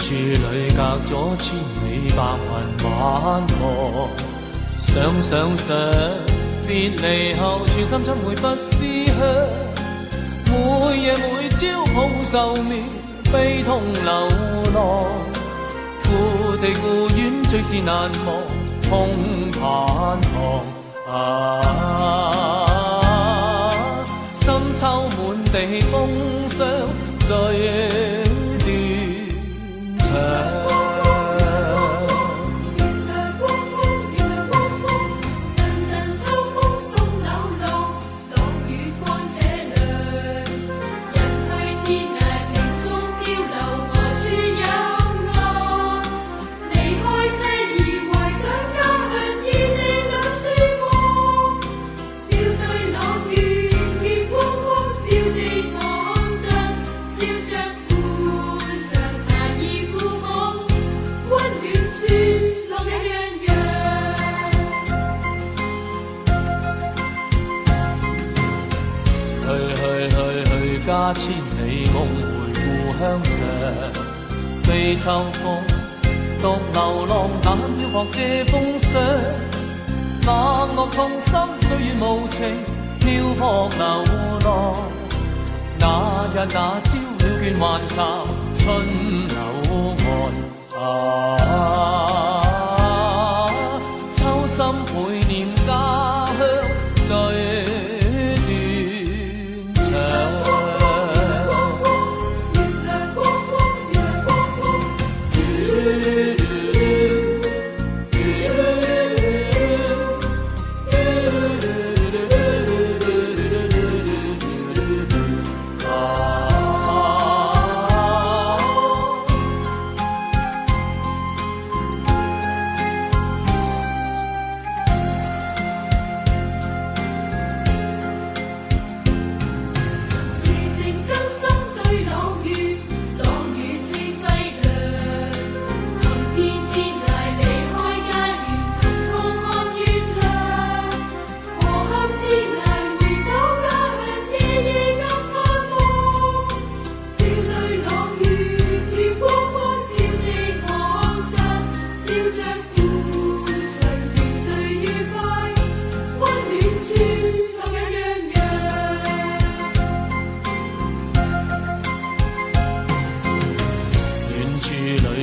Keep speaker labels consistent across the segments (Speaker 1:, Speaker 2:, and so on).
Speaker 1: 處裏隔咗千里白雲晚霧，想別離後全心怎會不思鄉，每夜每朝抱愁眠，悲痛流浪，故地故園最是難忘，空盼望深秋滿地風霜，最家千里夢回故鄉上，悲秋風獨流浪，但要學這風霜。冷落痛心，歲月無情，漂泊流浪。那日那朝了倦還巢，春柳岸秋心倍念家鄉最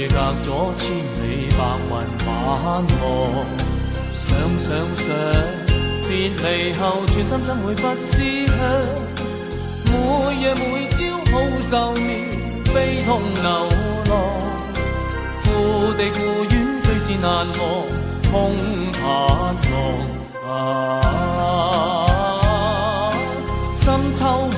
Speaker 1: 隔咗千里白雲晚霧，想別離後全心怎會不思鄉，每夜每朝抱愁眠，悲痛流浪，故地故園最是難忘，空盼望深秋